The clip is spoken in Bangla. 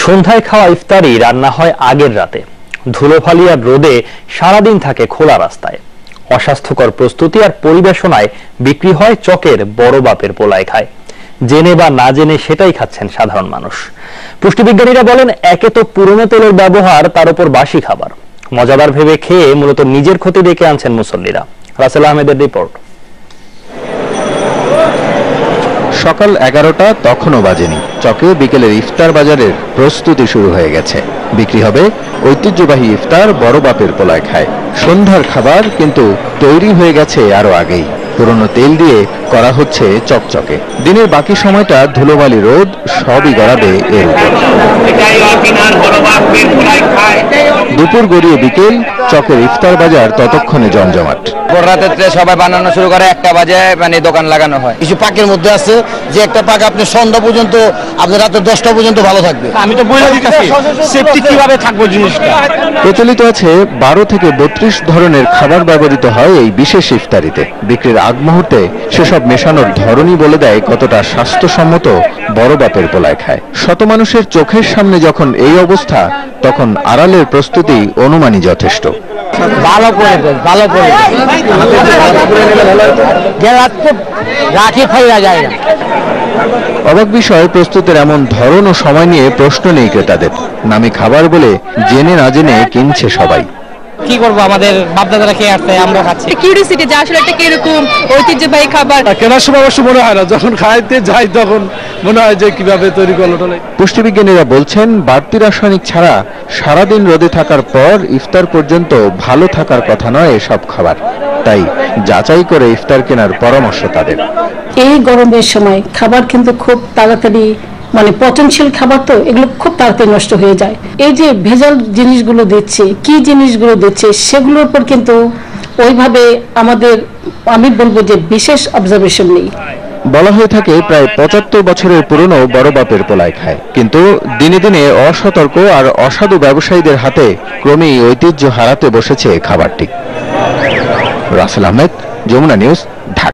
সন্ধ্যায় খাওয়া ইফতারি রান্না হয় আগের রাতে। ধুলোফালি আর রোদে সারাদিন থাকে খোলা রাস্তায়। অস্বাস্থ্যকর প্রস্তুতি আর পরিবেশনায় বিক্রি হয় চকের বড় বাপের পোলায় খায়। জেনে বা না জেনে সেটাই খাচ্ছেন সাধারণ মানুষ। পুষ্টিবিজ্ঞানীরা বলেন, একে তো পুরনো তেলের ব্যবহার, তার উপর বাসি খাবার। মজাদার ভেবে খেয়ে মূলত নিজের ক্ষতি ডেকে আনছেন মুসল্লিরা। রাসেল আহমেদের রিপোর্ট। সকাল 11টা তখনও বাজেনি। চকে বিকেলের ইফতার বাজারের প্রস্তুতি শুরু হয়ে গেছে। বিক্রি হবে ঐতিহ্যবাহী ইফতার বড় বাপের পোলায় খায়। সন্ধ্যার খাবার কিন্তু তৈরি হয়ে গেছে আরো আগেই। পুরনো তেল দিয়ে করা হচ্ছে চকচকে। দিনের বাকি সময়টা ধুলোবালি রোদ সবই গড়াবে এর উপর। দুপুর গড়িয়ে বিকেল, চকের ইফতার বাজার ততক্ষণে জমজমাট। রাতে সবাই বানানো শুরু করে, 1টা বাজে মানে দোকান লাগানো হয়। কিছু পাকের মধ্যে আছে যে একটা পাক আপনি সন্ধ্যা পর্যন্ত, আপনি রাতে 10টা পর্যন্ত ভালো থাকবে। আমি তো বলে দিতেছি সেফটি কিভাবে থাকবো জিনিসটা। প্রচলিত আছে 12 থেকে 32 ধরনের খাবার ব্যবহৃত হয় এই বিশেষ ইফতারিতে। বিক্রির আগ মুহূর্তে সেসব মেশানোর ধরনই বলে দেয় কতটা স্বাস্থ্যসম্মত বড় বাপের পোলায় খায়। শত মানুষের চোখের সামনে যখন এই অবস্থা, তখন আড়ালের প্রস্তুতি অনুমানই যথেষ্ট। ভালো করে রাখি ফাইরা যায় না। অবাক বিষয়, প্রস্তুতের এমন ধরন ও সময় নিয়ে প্রশ্ন নেই ক্রেতাদের। নামি খাবার বলে জেনে না জেনে কিনছে সবাই। কি করবো, আমাদের বাপদাদারা খেয়ে আসছে, আমরা খাচ্ছি। কিউরিওসিটি যে আসলে এটা কিরকম ঐতিহ্যবাহী খাবার। কেনার সময় অবশ্য মনে হয় না, যখন খাইতে যাই তখন মনে হয় যে কিভাবে তৈরি করলো। পুষ্টিবিজ্ঞানীরা বলছেন, বাড়তি রাসায়নিক ছাড়া সারাদিন রোদে থাকার পর ইফতার পর্যন্ত ভালো থাকার কথা নয় এসব খাবার। তাই যাচাই করে ইফতার কেনার পরামর্শ তাদের। এই গরমের সময় খাবার কিন্তু খুব তাড়াতাড়ি, মানে পটেনশিয়াল খাবার তো এগুলো খুব তাড়াতাড়ি নষ্ট হয়ে যায়। এই যে ভেজাল জিনিসগুলো দিচ্ছে, কি জিনিসগুলো দিচ্ছে, সেগুলোর উপর কিন্তু ওইভাবে আমাদের, আমি বলবো যে বিশেষ অবজারভেশন নেই। বলা হয়ে থাকে প্রায় 75 বছরের পুরনো বড় বাপের পোলায় খায়। কিন্তু দিনে দিনে অসতর্ক আর অসাধু ব্যবসায়ীদের হাতে ক্রমেই ঐতিহ্য হারাতে বসেছে খাবারটি। রাসেল আহমেদ, যমুনা নিউজ, ঢাকা।